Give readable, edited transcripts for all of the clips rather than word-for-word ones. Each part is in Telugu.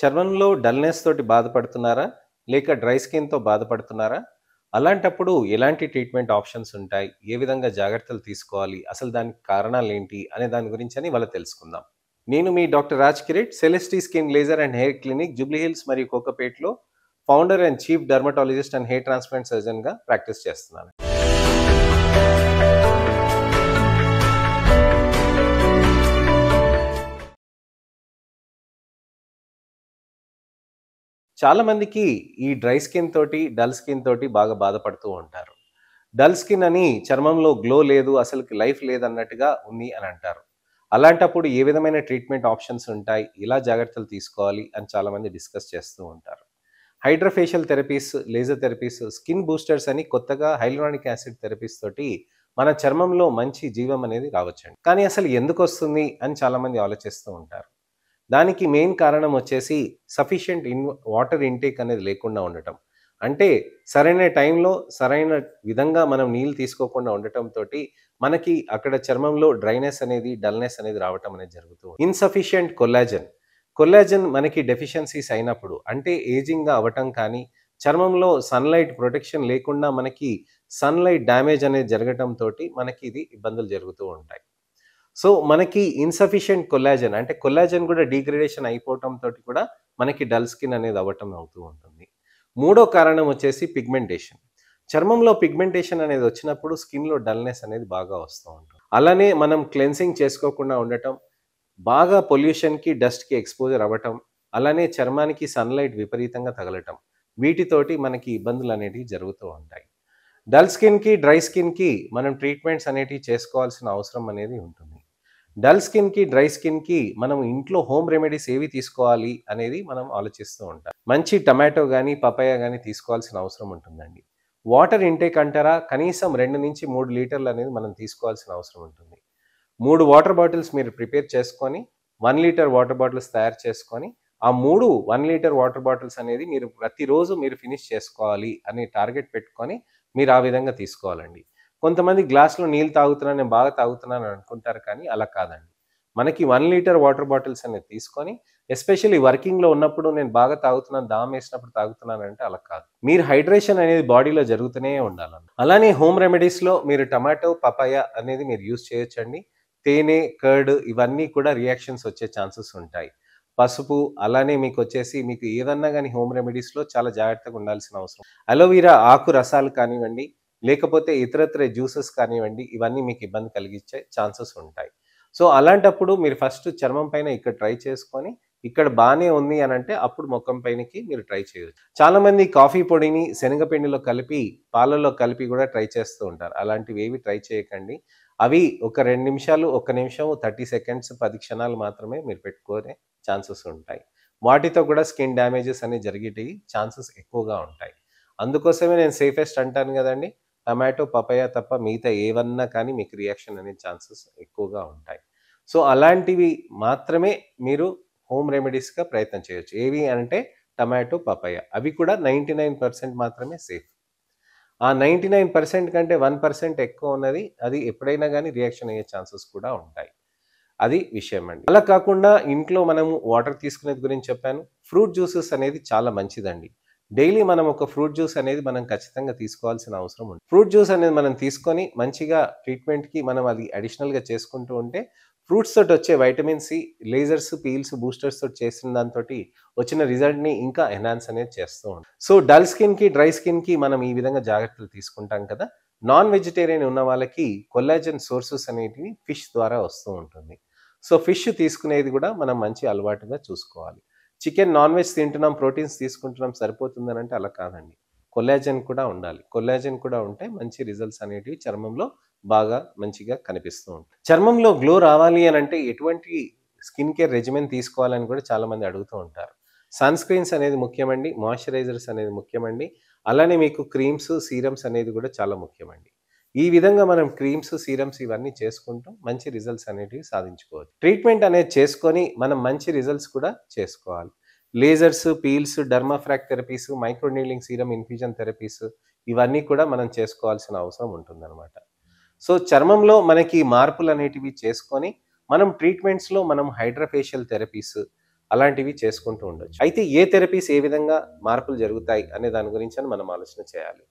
చర్మంలో డల్‌నెస్ తోటి బాధపడుతున్నారా? లేక డ్రై స్కిన్‌తో బాధపడుతున్నారా? అలాంటప్పుడు ఎలాంటి ట్రీట్మెంట్ ఆప్షన్స్ ఉంటాయి? ఏ విధంగా జాగ్రత్తలు తీసుకోవాలి? అసలు దానికి కారణాలేంటి? అనే దాని గురించని ఇవాళ తెలుసుకుందాం. నేను మీ doctor Raj Kireet, Celestee skin laser and hair clinic Jubilee Hills మరియు కోకాపేట్‌లో founder and chief dermatologist and hair transplant సర్జన్‌గా ప్రాక్టీస్ చేస్తున్నాను. చాలా మందికి ఈ డ్రై స్కిన్ తోటి, డల్ స్కిన్ తోటి బాగా బాధపడుతూ ఉంటారు. డల్ స్కిన్ అని చర్మంలో గ్లో లేదు, అసలుకి లైఫ్ లేదన్నట్టుగా ఉంది అని అంటారు. అలాంటప్పుడు ఏ విధమైన ట్రీట్మెంట్ ఆప్షన్స్ ఉంటాయి? ఎలా జాగ్రత్తలు తీసుకోవాలి? అని చాలామంది డిస్కస్ చేస్తూ ఉంటారు. Hydrofacial therapies, laser therapies, skin boosters అని కొత్తగా హైలూరానిక్ యాసిడ్ థెరపీస్ తోటి మన చర్మంలో మంచి జీవం అనేది రావచ్చండి. కానీ అసలు ఎందుకొస్తుంది అని చాలామంది ఆలోచిస్తూ ఉంటారు. దానికి మెయిన్ కారణం వచ్చేసి సఫిషియంట్ వాటర్ ఇంటేక్ అనేది లేకుండా ఉండటం. అంటే సరైన టైంలో, సరైన విధంగా మనం నీళ్ళు తీసుకోకుండా ఉండటంతోటి మనకి అక్కడ చర్మంలో డ్రైనెస్ అనేది, డల్‌నెస్ అనేది రావటం అనేది జరుగుతూ ఉంది. Insufficient collagen. కొల్లాజెన్ మనకి డెఫిషియన్సీస్ అయినప్పుడు అంటే ఏజింగ్‌గా అవ్వటం కానీ, చర్మంలో సన్‌లైట్ ప్రొటెక్షన్ లేకుండా మనకి సన్‌లైట్ డ్యామేజ్ అనేది జరగటంతోటి మనకి ఇది ఇబ్బందులు జరుగుతూ ఉంటాయి. సో, మనకి ఇన్‌సఫిషియంట్ కొల్లాజెన్ అంటే కొల్లాజెన్ కూడా డీగ్రేడేషన్ అయిపోవటంతోటి కూడా మనకి డల్ స్కిన్ అనేది అవ్వటం అవుతూ ఉంటుంది. మూడో కారణం వచ్చేసి పిగ్మెంటేషన్. చర్మంలో పిగ్మెంటేషన్ అనేది వచ్చినప్పుడు స్కిన్‌లో డల్‌నెస్ అనేది బాగా వస్తూ ఉంటుంది. అలానే మనం క్లెన్సింగ్ చేసుకోకుండా ఉండటం, బాగా పొల్యూషన్‌కి, డస్ట్‌కి ఎక్స్‌పోజర్ అవ్వటం, అలానే చర్మానికి సన్‌లైట్ విపరీతంగా తగలటం. వీటితోటి మనకి ఇబ్బందులనేటివి జరుగుతూ ఉంటాయి. డల్ స్కిన్‌కి, డ్రై స్కిన్‌కి మనం ట్రీట్మెంట్స్ అనేటివి చేసుకోవాల్సిన అవసరం అనేది ఉంటుంది. డల్ స్కిన్‌కి, డ్రై స్కిన్‌కి మనం ఇంట్లో హోమ్ రెమెడీస్ ఏవి తీసుకోవాలి అనేది మనం ఆలోచిస్తూ ఉంటాం. మంచి టమాటో గాని, పపాయ గాని తీసుకోవాల్సిన అవసరం ఉంటుందండి. వాటర్ ఇంటేక్ అంటారా? కనీసం 2-3 లీటర్లనేది మనం తీసుకోవాల్సిన అవసరం ఉంటుంది. 3 వాటర్ బాటిల్స్ మీరు ప్రిపేర్ చేసుకొని, 1 లీటర్ వాటర్ బాటిల్స్ తయారు చేసుకొని, ఆ 3 1 లీటర్ వాటర్ బాటిల్స్ అనేది మీరు ప్రతిరోజు మీరు ఫినిష్ చేసుకోవాలి అనే టార్గెట్ పెట్టుకొని, మీరు ఆ విధంగా తీసుకోవాలండి. కొంతమంది గ్లాస్‌లో నీళ్ళు తాగుతున్నాను, నేను బాగా తాగుతున్నాను అని అనుకుంటారు కానీ అలా కాదండి. మనకి 1 లీటర్ వాటర్ బాటిల్స్ అనేది తీసుకొని, ఎస్పెషల్లీ వర్కింగ్‌లో ఉన్నప్పుడు నేను బాగా తాగుతున్నాను, దాహమేసినప్పుడు తాగుతున్నానంటే అలా కాదు. మీరు హైడ్రేషన్ అనేది బాడీలో జరుగుతూనే ఉండాలన్న. అలానే హోమ్ రెమెడీస్‌లో మీరు టమాటో, పపాయ అనేది మీరు యూజ్ చేయొచ్చండి. తేనె, కర్డ్ ఇవన్నీ కూడా రియాక్షన్స్ వచ్చే ఛాన్సెస్ ఉంటాయి. పసుపు అలానే మీకొచ్చేసి మీకు ఏదన్నా గాని హోమ్ రెమెడీస్‌లో చాలా జాగ్రత్తగా ఉండాల్సిన అవసరం. అలోవెరా ఆకు రసాలు కానివ్వండి, లేకపోతే ఇతరత్ర జ్యూసెస్ కానివ్వండి, ఇవన్నీ మీకు ఇబ్బంది కలిగించే ఛాన్సెస్ ఉంటాయి. సో, అలాంటప్పుడు మీరు ఫస్ట్ చర్మం పైన ఇక్కడ ట్రై చేసుకొని, ఇక్కడ బానే ఉంది అనంటే అప్పుడు మొఖం పైనకి మీరు ట్రై చేయొచ్చు. చాలామంది కాఫీ పొడిని శనగపిండిలో కలిపి, పాలల్లో కలిపి గూడా ట్రై చేస్తూ ఉంటారు. అలాంటివేవి ట్రై చేయకండి. అవి ఒక 2 నిమిషాలు, ఒక్క నిమిషం, 30 సెకండ్స్, 10 క్షణాలు మాత్రమే మీరు పెట్టుకునే ఛాన్సెస్ ఉంటాయి. వాటితో కూడా స్కిన్ డ్యామేజెస్ అనేవి జరిగేటివి ఛాన్సెస్ ఎక్కువగా ఉంటాయి. అందుకోసమే నేను సేఫెస్ట్ అంటాను గదండీ! టమాటో, పపాయ తప్ప మిగతా ఏవన్నా కానీ మీకు రియాక్షన్ అనే ఛాన్సెస్ ఎక్కువగా ఉంటాయి. సో, అలాంటివి మాత్రమే మీరు హోమ్ రెమెడీస్‌గా ప్రయత్నం చేయొచ్చు. ఏవి అంటే టమాటో, పపాయ. అవి కూడా 99% మాత్రమే సేఫ్. ఆ 99% కంటే 1% ఎక్కువ ఉన్నది అది ఎప్పుడైనా గానీ రియాక్షన్ అయ్యే ఛాన్సెస్ కూడా ఉంటాయి. అది విషయం అండి. అలా కాకుండా ఇంట్లో మనము వాటర్ తీసుకునేది గురించి చెప్పాను. ఫ్రూట్ జ్యూసెస్ అనేది చాలా మంచిదండి. డైలీ మనం ఒక ఫ్రూట్ జ్యూస్ అనేది మనం ఖచ్చితంగా తీసుకోవాల్సిన అవసరం ఉంది. ఫ్రూట్ జ్యూస్ అనేది మనం తీసుకొని మంచిగా ట్రీట్మెంట్‌కి మనం అది అడిషనల్‌గా చేసుకుంటూ ఉంటే ఫ్రూట్స్ తోటొచ్చే vitamin C, lasers, peels, boosters తోటి చేసిన దాంతోటి వచ్చిన రిజల్ట్‌ని ఇంకా ఎన్హాన్స్ అనేది చేస్తూ ఉంటాం. సో, డల్ స్కిన్‌కి, డ్రై స్కిన్‌కి మనం ఈ విధంగా జాగ్రత్తలు తీసుకుంటాం కదా! నాన్ వెజిటేరియన్ ఉన్న వాళ్ళకి కొల్లాజెన్ సోర్సెస్ అనేటివి ఫిష్ ద్వారా వస్తూ ఉంటుంది. సో, ఫిష్ తీసుకునేది గూడా మనం మంచి అలవాటుగా చూసుకోవాలి. చికెన్, నాన్ వెజ్ తింటున్నాం, ప్రోటీన్స్ తీసుకుంటున్నాం సరిపోతుందనంటే అలా కాదండి. కొల్లాజెన్ కూడా ఉండాలి. కొల్లాజెన్ కూడా ఉంటే మంచి రిజల్ట్స్ అనేటివి చర్మంలో బాగా మంచిగా కనిపిస్తూ ఉంటాయి. చర్మంలో గ్లో రావాలి అనంటే ఎటువంటి స్కిన్ కేర్ రెజిమెన్ తీసుకోవాలని కూడా చాలామంది అడుగుతూ ఉంటారు. సన్ స్క్రీన్స్ అనేది ముఖ్యమండి. మాయిశ్చరైజర్స్ అనేది ముఖ్యమండి. అలానే మీకు క్రీమ్స్, సీరమ్స్ అనేది కూడా చాలా ముఖ్యమండి. ఈ విధంగా మనం క్రీమ్స్, సీరమ్స్ ఇవన్నీ చేసుకుంటూ మంచి రిజల్ట్స్ అనేటివి సాధించుకోవచ్చు. ట్రీట్మెంట్ అనేది చేసుకొని మనం మంచి రిజల్ట్స్ కూడా చేసుకోవాలి. Lasers, peels, dermafrac therapies, micro needling serum infusion therapies ఇవన్నీ కూడా మనం చేసుకోవాల్సిన అవసరం ఉంటుందన్నమాట. సో, చర్మంలో మనకి మార్పులనేటివి చేసుకొని మనం ట్రీట్మెంట్స్‌లో మనం హైడ్రోఫేషియల్ థెరపీస్ అలాంటివి చేసుకుంటూ ఉండొచ్చు. అయితే ఏ థెరపీస్ ఏ విధంగా మార్పులు జరుగుతాయి అనే దాని గురించి మనం ఆలోచన చేయాలి.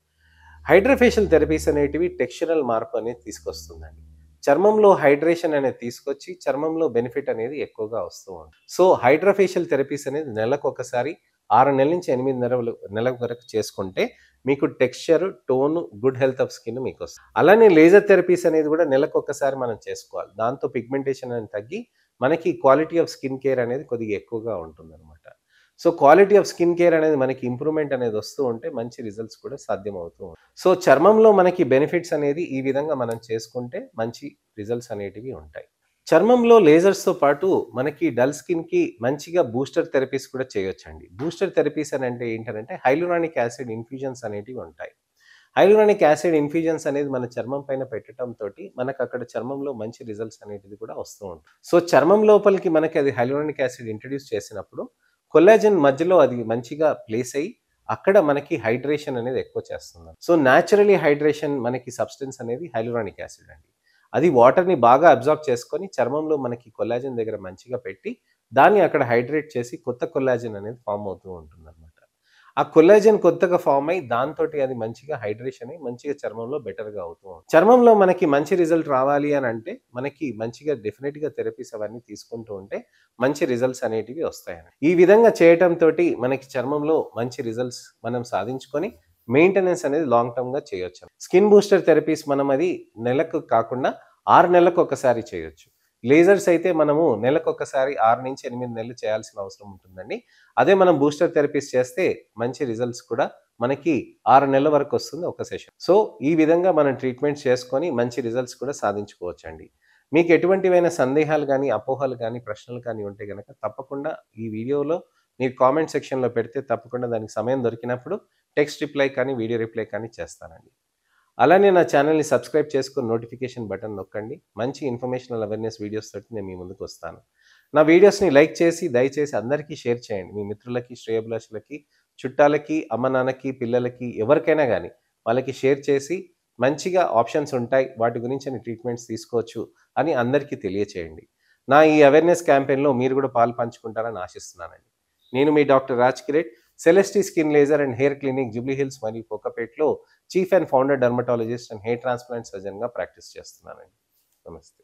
హైడ్రోఫేషియల్ థెరపీస్ అనేటివి టెక్స్చరల్ మార్పు అనేది తీసుకొస్తుందండి. చర్మంలో హైడ్రేషన్ అనేది తీసుకొచ్చి చర్మంలో బెనిఫిట్ అనేది ఎక్కువగా వస్తూ ఉంటుంది. సో హైడ్రోఫేషియల్ థెరపీస్ అనేది నెలకొకసారి 6 నెలల నుంచి 8 నెలల వరకు చేసుకుంటే మీకు texture, tone, good health of skin మీకొస్తుంది. అలానే లేజర్ థెరపీస్ అనేది కూడా నెలకొకసారి మనం చేసుకోవాలి. దాంతో పిగ్మెంటేషన్ అనేది తగ్గి మనకి క్వాలిటీ ఆఫ్ స్కిన్ కేర్ అనేది కొద్దిగా ఎక్కువగా ఉంటుందన్నమాట. So quality of skin care అనేది మనకి ఇంప్రూవ్‌మెంట్ అనేది వస్తూ ఉంటే మంచి రిజల్ట్స్ కూడా సాధ్యమవుతూ ఉంటాయి. సో చర్మంలో మనకి బెనిఫిట్స్ అనేది ఈ విధంగా మనం చేసుకుంటే మంచి రిజల్ట్స్ అనేటివి ఉంటాయి. చర్మంలో లేజర్స్‌తో పాటు మనకి డల్ స్కిన్‌కి మంచిగా బూస్టర్ థెరపీస్ కూడా చేయొచ్చండి. బూస్టర్ థెరపీస్ అని అంటే ఏంటనంటే హైలురానిక్ యాసిడ్ ఇన్‌ఫ్యూజన్స్ అనేటివి ఉంటాయి. హైలురానిక్ యాసిడ్ ఇన్‌ఫ్యూజన్స్ అనేది మన చర్మం పైన పెట్టటంతోటి మనకక్కడ చర్మంలో మంచి రిజల్ట్స్ అనేటిది కూడా వస్తూ ఉంటాయి. సో చర్మం లోపలికి మనకి అది హైలురానిక్ యాసిడ్ ఇంట్రొడ్యూస్ చేసినప్పుడు కొల్లాజెన్ మధ్యలో అది మంచిగా ప్లేస్ అయ్యి అక్కడ మనకి హైడ్రేషన్ అనేది ఎక్కువ చేస్తుంది. సో న్యాచురలీ హైడ్రేషన్ మనకి సబ్స్టెన్స్ అనేది హైలురానిక్ యాసిడ్ అండి. అది వాటర్‌ని బాగా అబ్జార్బ్ చేసుకొని చర్మంలో మనకి కొల్లాజెన్ దగ్గర మంచిగా పెట్టి దాన్ని అక్కడ హైడ్రేట్ చేసి కొత్త కొల్లాజెన్ అనేది ఫార్మ్ అవుతూ ఉంటుందన్నమాట. ఆ కొల్లాజెన్ కొత్తగా ఫార్మ్ అయ్యి దాంతోటి అది మంచిగా హైడ్రేషన్ అయ్యి మంచిగా చర్మంలో బెటర్‌గా అవుతూ ఉంటుంది. చర్మంలో మనకి మంచి రిజల్ట్ రావాలి అని అంటే మనకి మంచిగా డెఫినిట్‌గా థెరపీస్ అవన్నీ తీసుకుంటూ ఉంటే మంచి రిజల్ట్స్ అనేటివి వస్తాయండి. ఈ విధంగా చేయటంతోటి మనకి చర్మంలో మంచి రిజల్ట్స్ మనం సాధించుకొని మెయింటెనెన్స్ అనేది లాంగ్ టర్మ్‌గా చేయొచ్చు. స్కిన్ బూస్టర్ థెరపీస్ మనం అది నెలకు కాకుండా 6 నెలలకు ఒకసారి చేయొచ్చు. లేజర్స్ అయితే మనము నెలకొకసారి 6-8 నెలలు చేయాల్సిన అవసరం ఉంటుందండి. అదే మనం బూస్టర్ థెరపీస్ చేస్తే మంచి రిజల్ట్స్ కూడా మనకి 6 నెలల వరకు వస్తుంది ఒక సెషన్. సో ఈ విధంగా మనం ట్రీట్మెంట్స్ చేసుకొని మంచి రిజల్ట్స్ కూడా సాధించుకోవచ్చండి. మీకు ఎటువంటివైనా సందేహాలు గానీ, అపోహలు గానీ, ప్రశ్నలు కానీ ఉంటే గనక తప్పకుండా ఈ వీడియోలో మీరు కామెంట్ సెక్షన్‌లో పెడితే తప్పకుండా దానికి సమయం దొరికినప్పుడు టెక్స్ట్ రిప్లై కానీ, వీడియో రిప్లై కానీ చేస్తానండి. అలానే నా ఛానల్‌ని సబ్స్క్రైబ్ చేసుకొని నోటిఫికేషన్ బటన్ నొక్కండి. మంచి ఇన్ఫర్మేషనల్ అవేర్‌నెస్ వీడియోస్ తోటి నేను మీ ముందుకు వస్తాను. నా వీడియోస్‌ని లైక్ చేసి దయచేసి అందరికీ షేర్ చేయండి. మీ మిత్రులకి, శ్రేయోభిలాషులకి, చుట్టాలకి, అమ్మ నాన్నకి, పిల్లలకి ఎవరికైనా గానీ వాళ్ళకి షేర్ చేసి మంచిగా ఆప్షన్స్ ఉంటాయి. వాటి గురించని ట్రీట్మెంట్స్ తీసుకోవచ్చు అని అందరికీ తెలియచేయండి. నా ఈ అవేర్‌నెస్ క్యాంపెయిన్‌లో మీరు కూడా పాలు పంచుకుంటారని ఆశిస్తున్నానండి. నేను మీ doctor Raj Kireet, Celestee skin laser and hair clinic Jubilee Hills మరియు కోకాపేట్‌లో chief and founder dermatologist and hair transplant సర్జన్‌గా ప్రాక్టీస్ చేస్తున్నానండి. నమస్తే.